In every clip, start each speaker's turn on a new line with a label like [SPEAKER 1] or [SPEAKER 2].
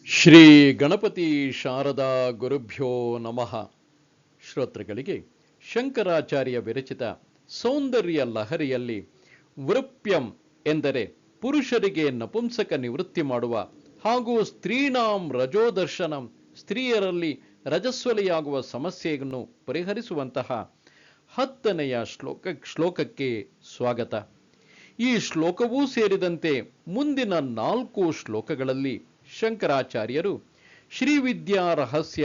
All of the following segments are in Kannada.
[SPEAKER 1] ಶ್ರೀ ಗಣಪತಿ ಶಾರದಾ ಗುರುಭ್ಯೋ ನಮಃ. ಶ್ರೋತೃಗಳಿಗೆ ಶಂಕರಾಚಾರ್ಯ ವಿರಚಿತ ಸೌಂದರ್ಯ ಲಹರಿಯಲ್ಲಿ ವೃಪ್ಯಂ ಎಂದರೆ ಪುರುಷರಿಗೆ ನಪುಂಸಕ ನಿವೃತ್ತಿ ಮಾಡುವ ಹಾಗೂ ಸ್ತ್ರೀಣಾಂ ರಜೋದರ್ಶನಂ ಸ್ತ್ರೀಯರಲ್ಲಿ ರಜಸ್ವಲೆಯಾಗುವ ಸಮಸ್ಯೆಯನ್ನು ಪರಿಹರಿಸುವಂತಹ 10ನೆಯ ಶ್ಲೋಕಕ್ಕೆ ಸ್ವಾಗತ. ಈ ಶ್ಲೋಕವೂ ಸೇರಿದಂತೆ ಮುಂದಿನ 4 ಶ್ಲೋಕಗಳಲ್ಲಿ ಶಂಕರಾಚಾರ್ಯರು ಶ್ರೀವಿದ್ಯಾ ರಹಸ್ಯ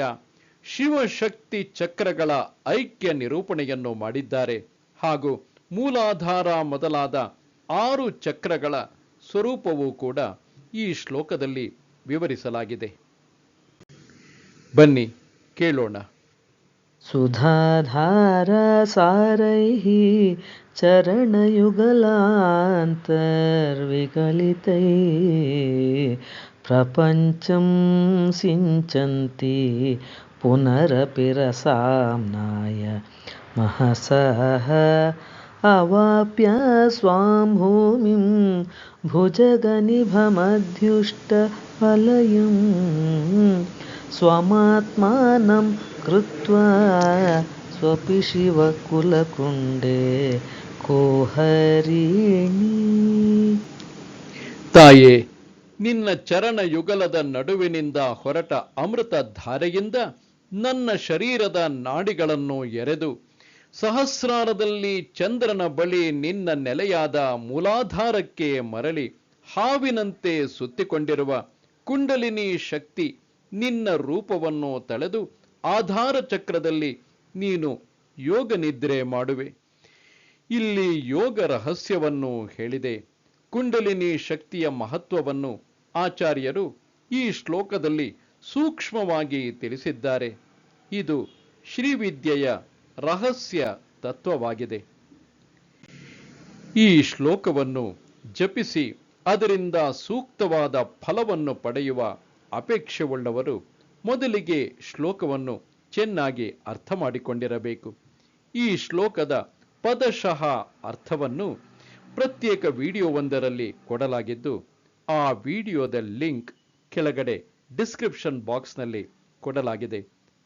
[SPEAKER 1] ಶಿವಶಕ್ತಿ ಚಕ್ರಗಳ ಐಕ್ಯ ನಿರೂಪಣೆಯನ್ನು ಮಾಡಿದ್ದಾರೆ ಹಾಗೂ ಮೂಲಾಧಾರ ಮೊದಲಾದ 6 ಚಕ್ರಗಳ ಸ್ವರೂಪವೂ ಕೂಡ ಈ ಶ್ಲೋಕದಲ್ಲಿ ವಿವರಿಸಲಾಗಿದೆ. ಬನ್ನಿ ಕೇಳೋಣ.
[SPEAKER 2] ಸುಧಾಧಾರ ಸಾರೈಃ ಚರಣಯುಗಲಾಂತರ್ವಿಗಲಿತೈಃ ಪ್ರಪಂಚಂ ಸಿಂಚಂತಿ ಪುನರಪಿ ರಸಾಮ್ನಾಯ ಮಹಸಃ ಅವಾಪ್ಯ ಸ್ವಾಂ ಭೂಮಿಂ ಭುಜಗನಿಭಮಧ್ಯುಷ್ಟವಲಯಂ ಸ್ವಮಾತ್ಮಾನಂ ಕೃತ್ವಾ ಸ್ವಪಿ ಶಿವಕುಲಕುಂಡೇ ಕೋಹರಿಣಿ.
[SPEAKER 1] ತಾಯೇ, ನಿನ್ನ ಚರಣ ಯುಗಲದ ನಡುವಿನಿಂದ ಹೊರಟ ಅಮೃತ ಧಾರೆಯಿಂದ ನನ್ನ ಶರೀರದ ನಾಡಿಗಳನ್ನು ಎರೆದು ಸಹಸ್ರಾರದಲ್ಲಿ ಚಂದ್ರನ ಬಳಿ ನಿನ್ನ ನೆಲೆಯಾದ ಮೂಲಾಧಾರಕ್ಕೆ ಮರಳಿ ಹಾವಿನಂತೆ ಸುತ್ತಿಕೊಂಡಿರುವ ಕುಂಡಲಿನಿ ಶಕ್ತಿ ನಿನ್ನ ರೂಪವನ್ನು ತಳೆದು ಆಧಾರ ಚಕ್ರದಲ್ಲಿ ನೀನು ಯೋಗ ನಿದ್ರೆ ಮಾಡುವೆ. ಇಲ್ಲಿ ಯೋಗ ರಹಸ್ಯವನ್ನು ಹೇಳಿದೆ. ಕುಂಡಲಿನಿ ಶಕ್ತಿಯ ಮಹತ್ವವನ್ನು ಆಚಾರ್ಯರು ಈ ಶ್ಲೋಕದಲ್ಲಿ ಸೂಕ್ಷ್ಮವಾಗಿ ತಿಳಿಸಿದ್ದಾರೆ. ಇದು ಶ್ರೀವಿದ್ಯೆಯ ರಹಸ್ಯ ತತ್ವವಾಗಿದೆ. ಈ ಶ್ಲೋಕವನ್ನು ಜಪಿಸಿ ಅದರಿಂದ ಸೂಕ್ತವಾದ ಫಲವನ್ನು ಪಡೆಯುವ ಅಪೇಕ್ಷೆಯುಳ್ಳವರು ಮೊದಲಿಗೆ ಶ್ಲೋಕವನ್ನು ಚೆನ್ನಾಗಿ ಅರ್ಥ ಮಾಡಿಕೊಂಡಿರಬೇಕು. ಈ ಶ್ಲೋಕದ ಪದಶಃ ಅರ್ಥವನ್ನು ಪ್ರತ್ಯೇಕ ವಿಡಿಯೋವೊಂದರಲ್ಲಿ ಕೊಡಲಾಗಿದ್ದು, ಆ ವಿಡಿಯೋದ ಲಿಂಕ್ ಕೆಳಗಡೆ ಡಿಸ್ಕ್ರಿಪ್ಷನ್ ಬಾಕ್ಸ್ನಲ್ಲಿ ಕೊಡಲಾಗಿದೆ.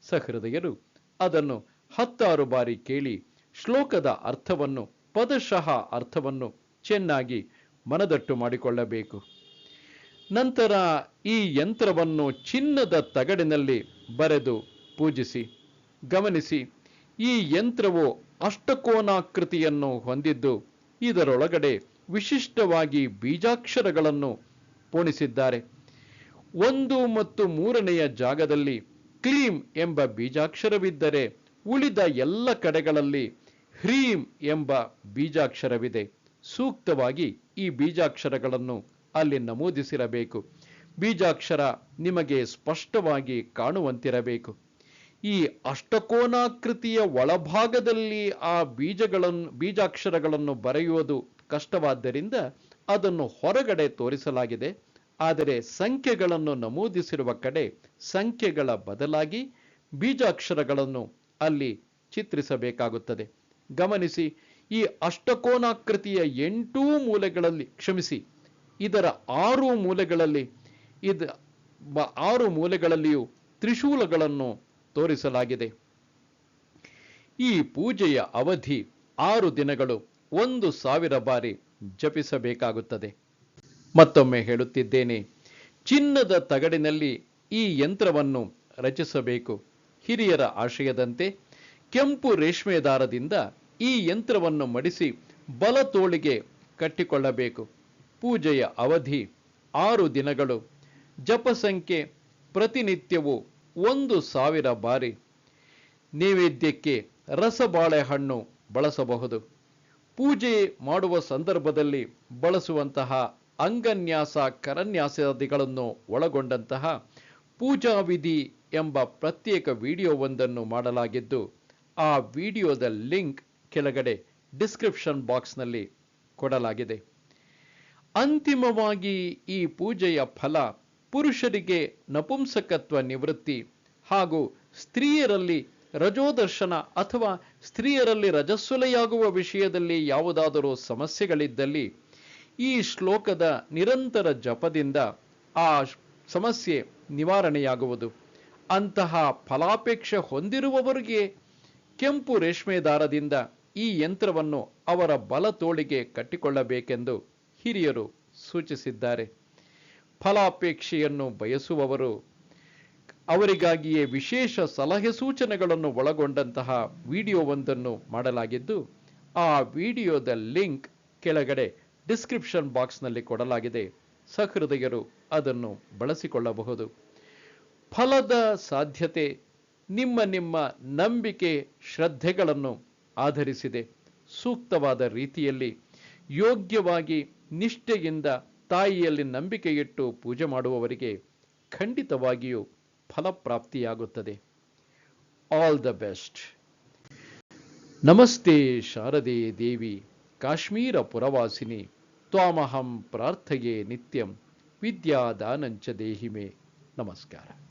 [SPEAKER 1] ಸಹೃದಯರು ಅದನ್ನು 10 ಬಾರಿ ಕೇಳಿ ಶ್ಲೋಕದ ಅರ್ಥವನ್ನು, ಪದಶಃ ಅರ್ಥವನ್ನು ಚೆನ್ನಾಗಿ ಮನದಟ್ಟು ಮಾಡಿಕೊಳ್ಳಬೇಕು. ನಂತರ ಈ ಯಂತ್ರವನ್ನು ಚಿನ್ನದ ತಗಡಿನಲ್ಲಿ ಬರೆದು ಪೂಜಿಸಿ. ಗಮನಿಸಿ, ಈ ಯಂತ್ರವು ಅಷ್ಟಕೋನಾಕೃತಿಯನ್ನು ಹೊಂದಿದ್ದು ಇದರೊಳಗಡೆ ವಿಶಿಷ್ಟವಾಗಿ ಬೀಜಾಕ್ಷರಗಳನ್ನು ಪೋಣಿಸಿದ್ದಾರೆ. 1 ಮತ್ತು 3ನೆಯ ಜಾಗದಲ್ಲಿ ಕ್ಲೀಂ ಎಂಬ ಬೀಜಾಕ್ಷರವಿದ್ದರೆ ಉಳಿದ ಎಲ್ಲ ಕಡೆಗಳಲ್ಲಿ ಹ್ರೀಂ ಎಂಬ ಬೀಜಾಕ್ಷರವಿದೆ. ಸೂಕ್ತವಾಗಿ ಈ ಬೀಜಾಕ್ಷರಗಳನ್ನು ಅಲ್ಲಿ ನಮೂದಿಸಿರಬೇಕು. ಬೀಜಾಕ್ಷರ ನಿಮಗೆ ಸ್ಪಷ್ಟವಾಗಿ ಕಾಣುವಂತಿರಬೇಕು. ಈ ಅಷ್ಟಕೋನಾಕೃತಿಯ ಒಳಭಾಗದಲ್ಲಿ ಆ ಬೀಜಾಕ್ಷರಗಳನ್ನು ಬರೆಯುವುದು ಕಷ್ಟವಾದ್ದರಿಂದ ಅದನ್ನು ಹೊರಗಡೆ ತೋರಿಸಲಾಗಿದೆ. ಆದರೆ ಸಂಖ್ಯೆಗಳನ್ನು ನಮೂದಿಸಿರುವ ಕಡೆ ಸಂಖ್ಯೆಗಳ ಬದಲಾಗಿ ಬೀಜಾಕ್ಷರಗಳನ್ನು ಅಲ್ಲಿ ಚಿತ್ರಿಸಬೇಕಾಗುತ್ತದೆ. ಗಮನಿಸಿ, ಈ ಅಷ್ಟಕೋನಾಕೃತಿಯ 8 ಮೂಲೆಗಳಲ್ಲಿ, ಕ್ಷಮಿಸಿ, ಇದರ 6 ಮೂಲೆಗಳಲ್ಲಿಯೂ ತ್ರಿಶೂಲಗಳನ್ನು ತೋರಿಸಲಾಗಿದೆ. ಈ ಪೂಜೆಯ ಅವಧಿ 6 ದಿನಗಳು 1000 ಬಾರಿ ಜಪಿಸಬೇಕಾಗುತ್ತದೆ. ಮತ್ತೊಮ್ಮೆ ಹೇಳುತ್ತಿದ್ದೇನೆ, ಚಿನ್ನದ ತಗಡಿನಲ್ಲಿ ಈ ಯಂತ್ರವನ್ನು ರಚಿಸಬೇಕು. ಹಿರಿಯರ ಆಶಯದಂತೆ ಕೆಂಪು ರೇಷ್ಮೆ ದಾರದಿಂದ ಈ ಯಂತ್ರವನ್ನು ಮಡಿಸಿ ಬಲ ತೋಳಿಗೆ ಕಟ್ಟಿಕೊಳ್ಳಬೇಕು. ಪೂಜೆಯ ಅವಧಿ 6 ದಿನಗಳು. ಜಪ ಸಂಖ್ಯೆ ಪ್ರತಿನಿತ್ಯವೂ 1000 ಬಾರಿ. ನೈವೇದ್ಯಕ್ಕೆ ರಸಬಾಳೆಹಣ್ಣು ಬಳಸಬಹುದು. ಪೂಜೆ ಮಾಡುವ ಸಂದರ್ಭದಲ್ಲಿ ಬಳಸುವಂತಹ ಅಂಗನ್ಯಾಸ, ಕರನ್ಯಾಸಾದಿಗಳನ್ನು ಒಳಗೊಂಡಂತಹ ಪೂಜಾ ವಿಧಿ ಎಂಬ ಪ್ರತ್ಯೇಕ ವಿಡಿಯೋವೊಂದನ್ನು ಮಾಡಲಾಗಿದ್ದು, ಆ ವಿಡಿಯೋದ ಲಿಂಕ್ ಕೆಳಗಡೆ ಡಿಸ್ಕ್ರಿಪ್ಷನ್ ಬಾಕ್ಸ್ನಲ್ಲಿ ಕೊಡಲಾಗಿದೆ. ಅಂತಿಮವಾಗಿ ಈ ಪೂಜೆಯ ಫಲ ಪುರುಷರಿಗೆ ನಪುಂಸಕತ್ವ ನಿವೃತ್ತಿ ಹಾಗೂ ಸ್ತ್ರೀಯರಲ್ಲಿ ರಜೋದರ್ಶನ ಅಥವಾ ಸ್ತ್ರೀಯರಲ್ಲಿ ರಜಸ್ವಲೆಯಾಗುವ ವಿಷಯದಲ್ಲಿ ಯಾವುದಾದರೂ ಸಮಸ್ಯೆಗಳಿದ್ದಲ್ಲಿ ಈ ಶ್ಲೋಕದ ನಿರಂತರ ಜಪದಿಂದ ಆ ಸಮಸ್ಯೆ ನಿವಾರಣೆಯಾಗುವುದು. ಅಂತಹ ಫಲಾಪೇಕ್ಷೆ ಹೊಂದಿರುವವರಿಗೆ ಕೆಂಪು ರೇಷ್ಮೆ ದಾರದಿಂದ ಈ ಯಂತ್ರವನ್ನು ಅವರ ಬಲ ತೋಳಿಗೆ ಕಟ್ಟಿಕೊಳ್ಳಬೇಕೆಂದು ಹಿರಿಯರು ಸೂಚಿಸಿದ್ದಾರೆ. ಫಲಾಪೇಕ್ಷೆಯನ್ನು ಬಯಸುವವರು ಅವರಿಗಾಗಿಯೇ ವಿಶೇಷ ಸಲಹೆ ಸೂಚನೆಗಳನ್ನು ಒಳಗೊಂಡಂತಹ ವಿಡಿಯೋವೊಂದನ್ನು ಮಾಡಲಾಗಿದ್ದು, ಆ ವಿಡಿಯೋದ ಲಿಂಕ್ ಕೆಳಗಡೆ ಡಿಸ್ಕ್ರಿಪ್ಷನ್ ಬಾಕ್ಸ್ನಲ್ಲಿ ಕೊಡಲಾಗಿದೆ. ಸಹೃದಯರು ಅದನ್ನು ಬಳಸಿಕೊಳ್ಳಬಹುದು. ಫಲದ ಸಾಧ್ಯತೆ ನಿಮ್ಮ ನಂಬಿಕೆ ಶ್ರದ್ಧೆಗಳನ್ನು ಆಧರಿಸಿದೆ. ಸೂಕ್ತವಾದ ರೀತಿಯಲ್ಲಿ ಯೋಗ್ಯವಾಗಿ ನಿಷ್ಠೆಯಿಂದ ತಾಯಿಯಲ್ಲಿ ನಂಬಿಕೆಯಿಟ್ಟು ಪೂಜೆ ಮಾಡುವವರಿಗೆ ಖಂಡಿತವಾಗಿಯೂ ಫಲಪ್ರಾಪ್ತಿಯಾಗುತ್ತದೆ. All the best. ನಮಸ್ತೆ ಶಾರದೆ ದೇವಿ ಕಾಶ್ಮೀರ ಪುರವಾಸಿನಿ ತ್ವಾಮಹಂ ಪ್ರಾರ್ಥಯೇ ನಿತ್ಯಂ ವಿದ್ಯಾದಾನಂಚ ದೇಹಿಮೆ. ನಮಸ್ಕಾರ.